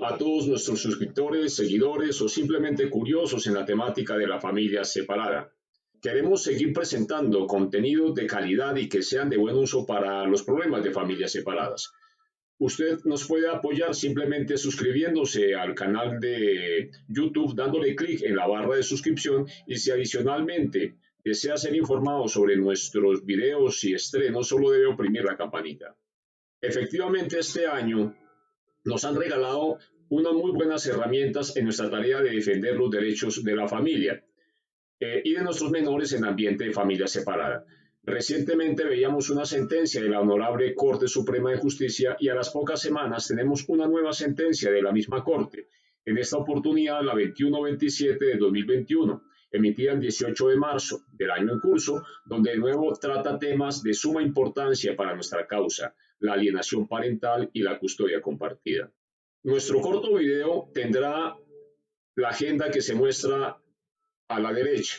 a todos nuestros suscriptores, seguidores o simplemente curiosos en la temática de la familia separada. Queremos seguir presentando contenidos de calidad y que sean de buen uso para los problemas de familias separadas. Usted nos puede apoyar simplemente suscribiéndose al canal de YouTube, dándole clic en la barra de suscripción, y si adicionalmente desea ser informado sobre nuestros videos y estrenos, solo debe oprimir la campanita. Efectivamente, este año nos han regalado unas muy buenas herramientas en nuestra tarea de defender los derechos de la familia y de nuestros menores en ambiente de familia separada. Recientemente veíamos una sentencia de la Honorable Corte Suprema de Justicia y a las pocas semanas tenemos una nueva sentencia de la misma Corte, en esta oportunidad la 2127 de 2021, emitida el 18 de marzo del año en curso, donde de nuevo trata temas de suma importancia para nuestra causa, la alienación parental y la custodia compartida. Nuestro corto video tendrá la agenda que se muestra a la derecha.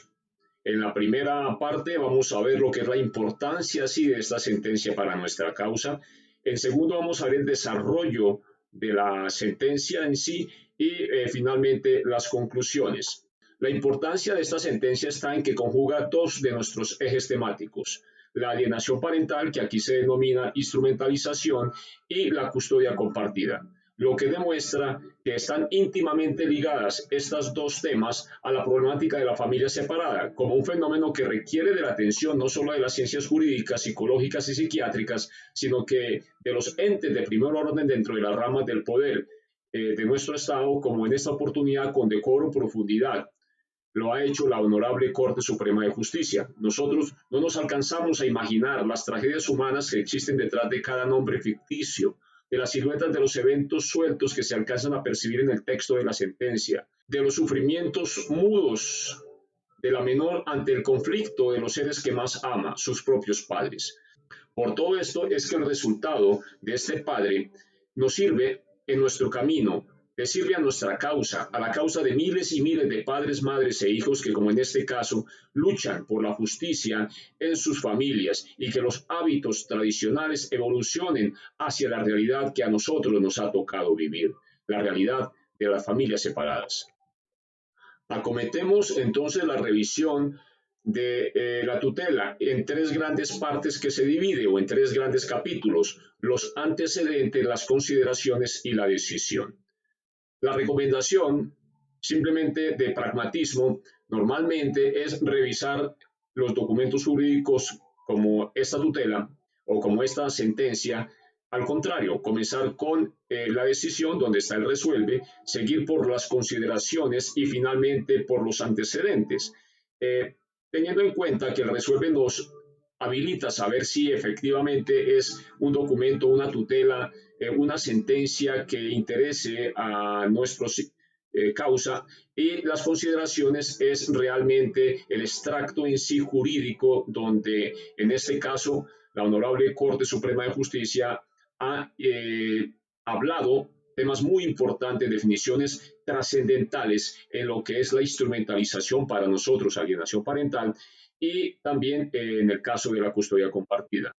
En la primera parte vamos a ver lo que es la importancia sí, de esta sentencia para nuestra causa. En segundo vamos a ver el desarrollo de la sentencia en sí y finalmente las conclusiones. La importancia de esta sentencia está en que conjuga dos de nuestros ejes temáticos: la alienación parental, que aquí se denomina instrumentalización, y la custodia compartida, lo que demuestra que están íntimamente ligadas estos dos temas a la problemática de la familia separada, como un fenómeno que requiere de la atención no solo de las ciencias jurídicas, psicológicas y psiquiátricas, sino que de los entes de primer orden dentro de las ramas del poder de nuestro Estado, como en esta oportunidad con decoro, profundidad lo ha hecho la Honorable Corte Suprema de Justicia. Nosotros no nos alcanzamos a imaginar las tragedias humanas que existen detrás de cada nombre ficticio, de las siluetas de los eventos sueltos que se alcanzan a percibir en el texto de la sentencia, de los sufrimientos mudos de la menor ante el conflicto de los seres que más ama, sus propios padres. Por todo esto es que el resultado de este padre nos sirve en nuestro camino, le sirve a nuestra causa, a la causa de miles y miles de padres, madres e hijos que, como en este caso, luchan por la justicia en sus familias y que los hábitos tradicionales evolucionen hacia la realidad que a nosotros nos ha tocado vivir, la realidad de las familias separadas. Acometemos entonces la revisión de la tutela en tres grandes partes que se divide, o en tres grandes capítulos: los antecedentes, las consideraciones y la decisión. La recomendación, simplemente de pragmatismo, normalmente es revisar los documentos jurídicos como esta tutela o como esta sentencia. Al contrario, comenzar con la decisión, donde está el resuelve, seguir por las consideraciones y finalmente por los antecedentes, teniendo en cuenta que el resuelve nos habilita a saber si efectivamente es un documento, una tutela, una sentencia que interese a nuestra causa, y las consideraciones es realmente el extracto en sí jurídico, donde en este caso la Honorable Corte Suprema de Justicia ha hablado temas muy importantes, definiciones trascendentales en lo que es la instrumentalización para nosotros, alienación parental, y también en el caso de la custodia compartida.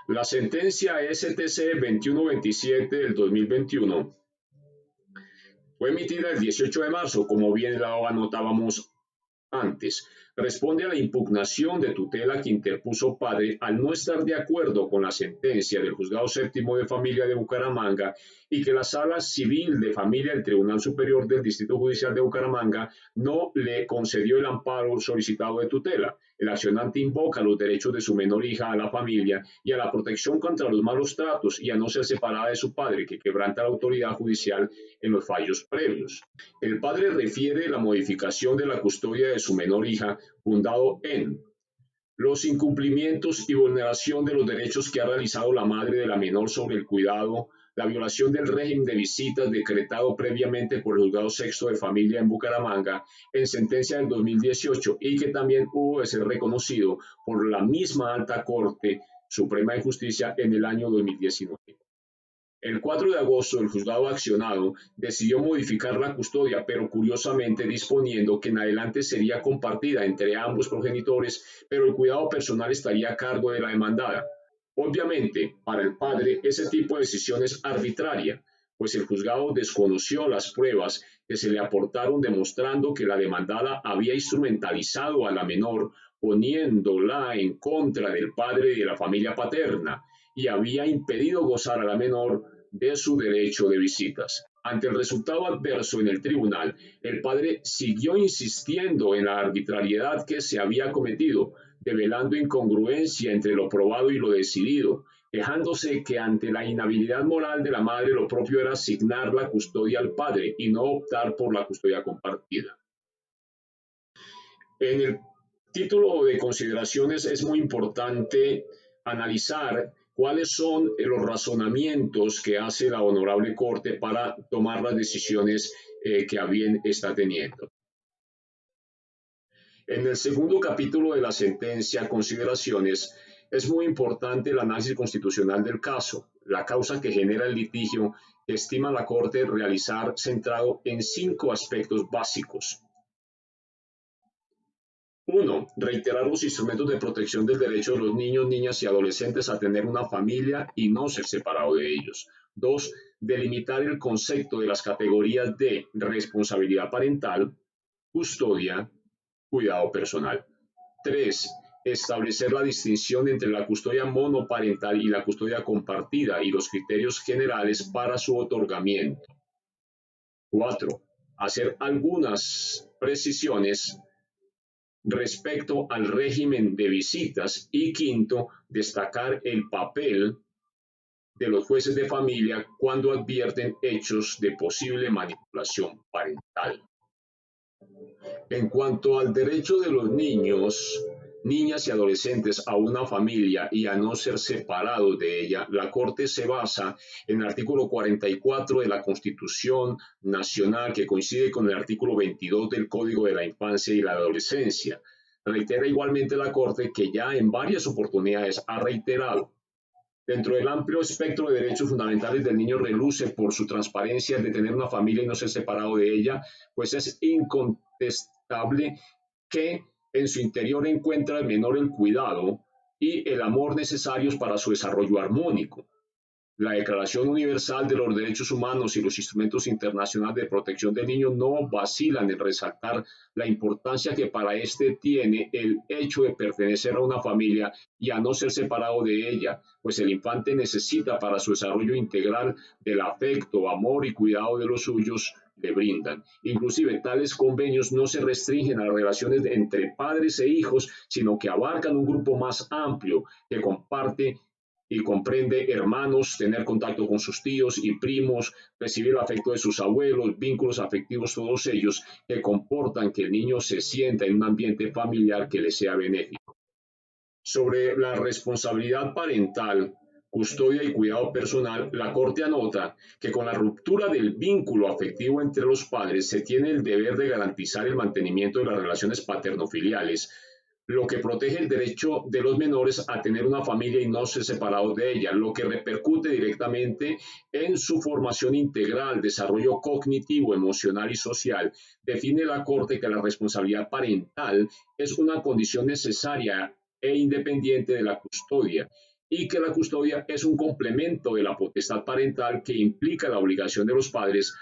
La sentencia STC 2127 del 2021 fue emitida el 18 de marzo, como bien la anotábamos antes. Responde a la impugnación de tutela que interpuso padre al no estar de acuerdo con la sentencia del Juzgado Séptimo de Familia de Bucaramanga y que la Sala Civil de Familia del Tribunal Superior del Distrito Judicial de Bucaramanga no le concedió el amparo solicitado de tutela. El accionante invoca los derechos de su menor hija a la familia y a la protección contra los malos tratos y a no ser separada de su padre, que quebranta la autoridad judicial en los fallos previos. El padre refiere la modificación de la custodia de su menor hija fundado en los incumplimientos y vulneración de los derechos que ha realizado la madre de la menor sobre el cuidado, la violación del régimen de visitas decretado previamente por el Juzgado Sexto de Familia en Bucaramanga en sentencia del 2018 y que también hubo de ser reconocido por la misma Alta Corte Suprema de Justicia en el año 2019. El 4 de agosto, el juzgado accionado decidió modificar la custodia, pero curiosamente disponiendo que en adelante sería compartida entre ambos progenitores, pero el cuidado personal estaría a cargo de la demandada. Obviamente, para el padre, ese tipo de decisión es arbitraria, pues el juzgado desconoció las pruebas que se le aportaron demostrando que la demandada había instrumentalizado a la menor poniéndola en contra del padre y de la familia paterna y había impedido gozar a la menor de su derecho de visitas. Ante el resultado adverso en el tribunal, el padre siguió insistiendo en la arbitrariedad que se había cometido, develando incongruencia entre lo probado y lo decidido, quejándose que ante la inhabilidad moral de la madre lo propio era asignar la custodia al padre y no optar por la custodia compartida. En el título de consideraciones es muy importante analizar cuáles son los razonamientos que hace la Honorable Corte para tomar las decisiones que a bien está teniendo. En el segundo capítulo de la sentencia, consideraciones, es muy importante el análisis constitucional del caso, la causa que genera el litigio que estima la Corte realizar centrado en 5 aspectos básicos. 1. Reiterar los instrumentos de protección del derecho de los niños, niñas y adolescentes a tener una familia y no ser separado de ellos. 2. Delimitar el concepto de las categorías de responsabilidad parental, custodia, cuidado personal. 3. Establecer la distinción entre la custodia monoparental y la custodia compartida y los criterios generales para su otorgamiento. 4. Hacer algunas precisiones respecto al régimen de visitas y 5. Destacar el papel de los jueces de familia cuando advierten hechos de posible manipulación parental. En cuanto al derecho de los niños, niñas y adolescentes a una familia y a no ser separados de ella, la Corte se basa en el artículo 44 de la Constitución Nacional, que coincide con el artículo 22 del Código de la Infancia y la Adolescencia. Reitera igualmente la Corte que ya en varias oportunidades ha reiterado dentro del amplio espectro de derechos fundamentales del niño reluce por su transparencia de tener una familia y no ser separado de ella, pues es incontestable que en su interior encuentra el menor el cuidado y el amor necesarios para su desarrollo armónico. La Declaración Universal de los Derechos Humanos y los instrumentos internacionales de protección del niño no vacilan en resaltar la importancia que para éste tiene el hecho de pertenecer a una familia y a no ser separado de ella, pues el infante necesita para su desarrollo integral del afecto, amor y cuidado de los suyos le brindan. Inclusive tales convenios no se restringen a las relaciones entre padres e hijos, sino que abarcan un grupo más amplio que comparte y comprende hermanos, tener contacto con sus tíos y primos, recibir el afecto de sus abuelos, vínculos afectivos, todos ellos que comportan que el niño se sienta en un ambiente familiar que le sea benéfico. Sobre la responsabilidad parental, custodia y cuidado personal, la Corte anota que con la ruptura del vínculo afectivo entre los padres se tiene el deber de garantizar el mantenimiento de las relaciones paterno-filiales, lo que protege el derecho de los menores a tener una familia y no ser separados de ella, lo que repercute directamente en su formación integral, desarrollo cognitivo, emocional y social. Define la Corte que la responsabilidad parental es una condición necesaria e independiente de la custodia y que la custodia es un complemento de la potestad parental que implica la obligación de los padres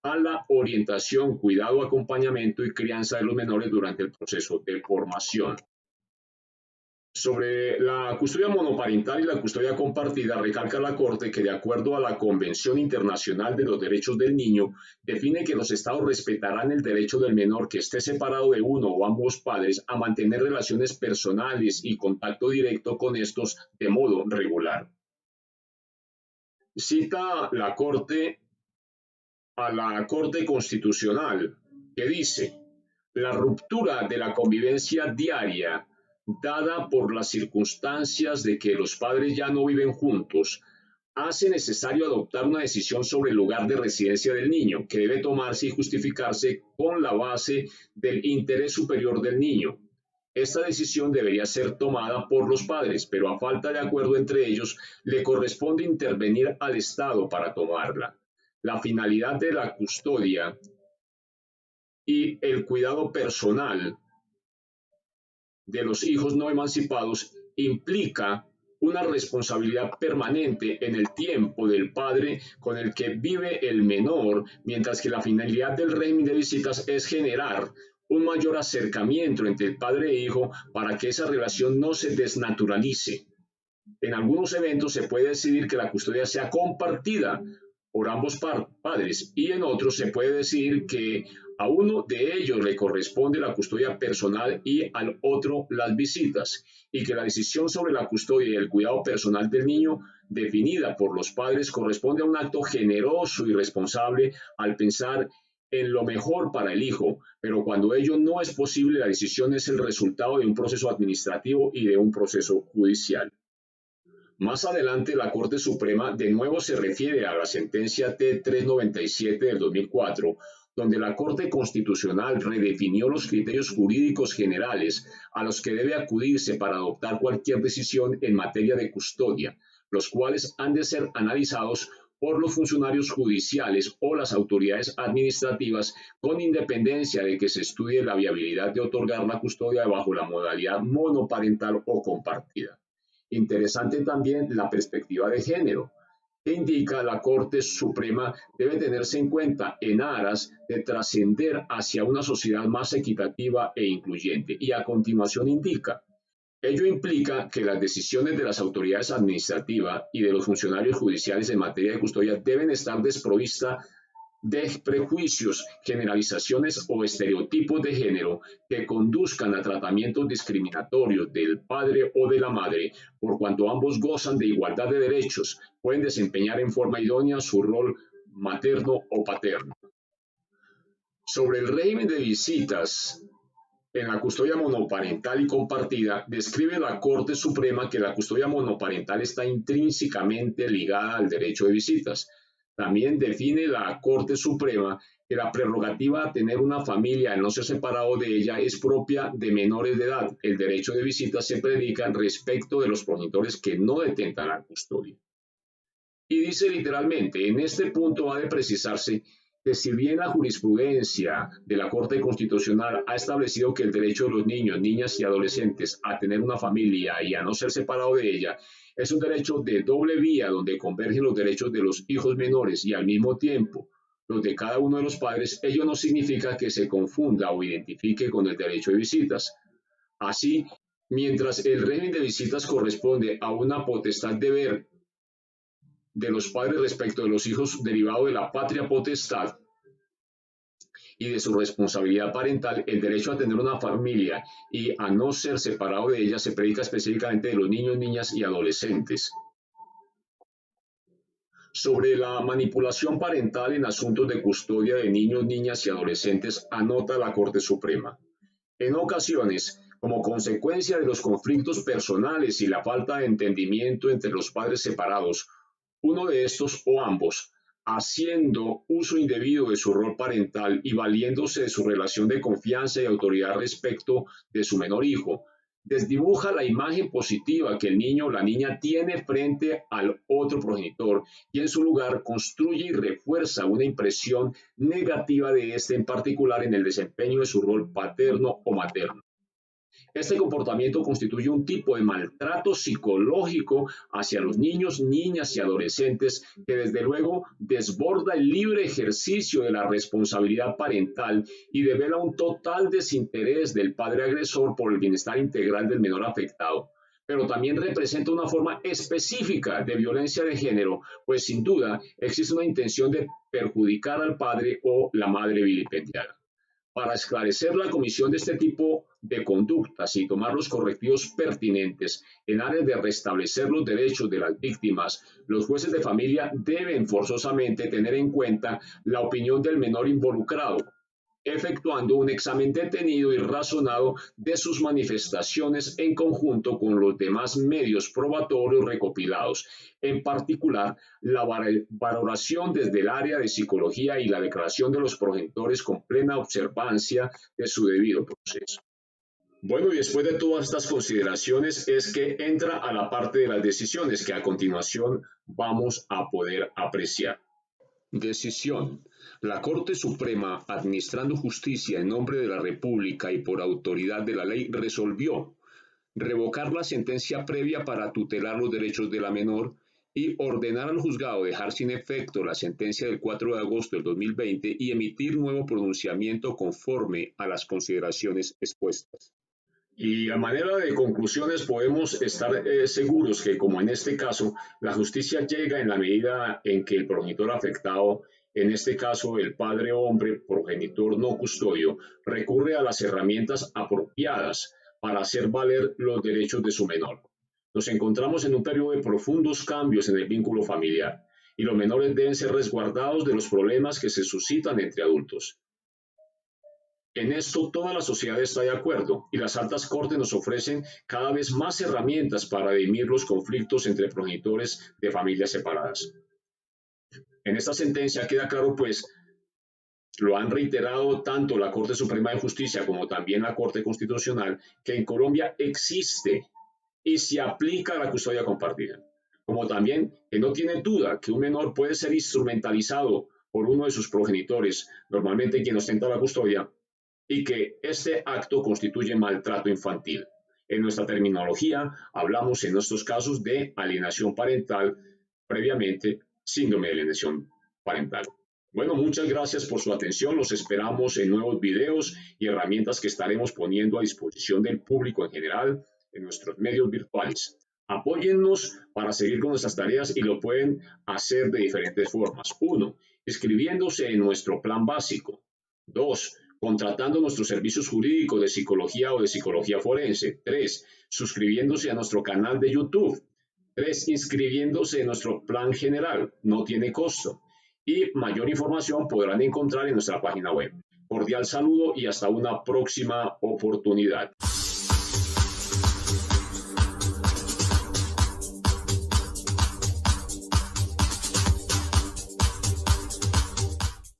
a la orientación, cuidado, acompañamiento y crianza de los menores durante el proceso de formación. Sobre la custodia monoparental y la custodia compartida, recalca la Corte que de acuerdo a la Convención Internacional de los Derechos del Niño, define que los Estados respetarán el derecho del menor que esté separado de uno o ambos padres a mantener relaciones personales y contacto directo con estos de modo regular. Cita la Corte a la Corte Constitucional, que dice: la ruptura de la convivencia diaria dada por las circunstancias de que los padres ya no viven juntos, hace necesario adoptar una decisión sobre el lugar de residencia del niño, que debe tomarse y justificarse con la base del interés superior del niño. Esta decisión debería ser tomada por los padres, pero a falta de acuerdo entre ellos, le corresponde intervenir al Estado para tomarla. La finalidad de la custodia y el cuidado personal de los hijos no emancipados implica una responsabilidad permanente en el tiempo del padre con el que vive el menor, mientras que la finalidad del régimen de visitas es generar un mayor acercamiento entre el padre e hijo para que esa relación no se desnaturalice. En algunos eventos se puede decidir que la custodia sea compartida por ambos padres y en otros se puede decidir que a uno de ellos le corresponde la custodia personal y al otro las visitas y que la decisión sobre la custodia y el cuidado personal del niño definida por los padres corresponde a un acto generoso y responsable al pensar en lo mejor para el hijo, pero cuando ello no es posible, la decisión es el resultado de un proceso administrativo y de un proceso judicial. Más adelante, la Corte Suprema de nuevo se refiere a la sentencia T-397 del 2004, donde la Corte Constitucional redefinió los criterios jurídicos generales a los que debe acudirse para adoptar cualquier decisión en materia de custodia, los cuales han de ser analizados por los funcionarios judiciales o las autoridades administrativas con independencia de que se estudie la viabilidad de otorgar la custodia bajo la modalidad monoparental o compartida. Interesante también la perspectiva de género, que indica la Corte Suprema debe tenerse en cuenta en aras de trascender hacia una sociedad más equitativa e incluyente. Y a continuación indica, ello implica que las decisiones de las autoridades administrativas y de los funcionarios judiciales en materia de custodia deben estar desprovistas de prejuicios, generalizaciones o estereotipos de género que conduzcan a tratamientos discriminatorios del padre o de la madre, por cuanto ambos gozan de igualdad de derechos, pueden desempeñar en forma idónea su rol materno o paterno. Sobre el régimen de visitas en la custodia monoparental y compartida, describe la Corte Suprema que la custodia monoparental está intrínsecamente ligada al derecho de visitas. También define la Corte Suprema que la prerrogativa a tener una familia al no ser separado de ella es propia de menores de edad. El derecho de visita se predica respecto de los progenitores que no detentan la custodia. Y dice literalmente, en este punto ha de precisarse que si bien la jurisprudencia de la Corte Constitucional ha establecido que el derecho de los niños, niñas y adolescentes a tener una familia y a no ser separado de ella es un derecho de doble vía donde convergen los derechos de los hijos menores y al mismo tiempo los de cada uno de los padres, ello no significa que se confunda o identifique con el derecho de visitas. Así, mientras el régimen de visitas corresponde a una potestad de ver de los padres respecto de los hijos derivado de la patria potestad y de su responsabilidad parental, el derecho a tener una familia y a no ser separado de ella se predica específicamente de los niños, niñas y adolescentes. Sobre la manipulación parental en asuntos de custodia de niños, niñas y adolescentes, anota la Corte Suprema. En ocasiones, como consecuencia de los conflictos personales y la falta de entendimiento entre los padres separados, uno de estos o ambos, haciendo uso indebido de su rol parental y valiéndose de su relación de confianza y autoridad respecto de su menor hijo, desdibuja la imagen positiva que el niño o la niña tiene frente al otro progenitor y en su lugar construye y refuerza una impresión negativa de este en particular en el desempeño de su rol paterno o materno. Este comportamiento constituye un tipo de maltrato psicológico hacia los niños, niñas y adolescentes que desde luego desborda el libre ejercicio de la responsabilidad parental y devela un total desinterés del padre agresor por el bienestar integral del menor afectado. Pero también representa una forma específica de violencia de género, pues sin duda existe una intención de perjudicar al padre o la madre vilipendiada. Para esclarecer la comisión de este tipo de conductas y tomar los correctivos pertinentes en áreas de restablecer los derechos de las víctimas, los jueces de familia deben forzosamente tener en cuenta la opinión del menor involucrado, efectuando un examen detenido y razonado de sus manifestaciones en conjunto con los demás medios probatorios recopilados, en particular la valoración desde el área de psicología y la declaración de los progenitores con plena observancia de su debido proceso. Bueno, y después de todas estas consideraciones es que entra a la parte de las decisiones que a continuación vamos a poder apreciar. Decisión. La Corte Suprema, administrando justicia en nombre de la República y por autoridad de la ley, resolvió revocar la sentencia previa para tutelar los derechos de la menor y ordenar al juzgado dejar sin efecto la sentencia del 4 de agosto del 2020 y emitir nuevo pronunciamiento conforme a las consideraciones expuestas. Y a manera de conclusiones podemos estar seguros que, como en este caso, la justicia llega en la medida en que el progenitor afectado, en este caso el padre o hombre progenitor no custodio, recurre a las herramientas apropiadas para hacer valer los derechos de su menor. Nos encontramos en un periodo de profundos cambios en el vínculo familiar y los menores deben ser resguardados de los problemas que se suscitan entre adultos. En esto toda la sociedad está de acuerdo y las altas cortes nos ofrecen cada vez más herramientas para dirimir los conflictos entre progenitores de familias separadas. En esta sentencia queda claro, pues, lo han reiterado tanto la Corte Suprema de Justicia como también la Corte Constitucional, que en Colombia existe y se aplica la custodia compartida, como también que no tiene duda que un menor puede ser instrumentalizado por uno de sus progenitores, normalmente quien ostenta la custodia, y que este acto constituye maltrato infantil. En nuestra terminología hablamos en estos casos de alienación parental, previamente síndrome de alienación parental. Bueno, muchas gracias por su atención. Los esperamos en nuevos videos y herramientas que estaremos poniendo a disposición del público en general en nuestros medios virtuales. Apóyennos para seguir con nuestras tareas y lo pueden hacer de diferentes formas. 1. Inscribiéndose en nuestro plan básico. 2. Contratando nuestros servicios jurídicos de psicología o de psicología forense. 3. Suscribiéndose a nuestro canal de YouTube. 3. Inscribiéndose en nuestro plan general. No tiene costo. Y mayor información podrán encontrar en nuestra página web. Cordial saludo y hasta una próxima oportunidad.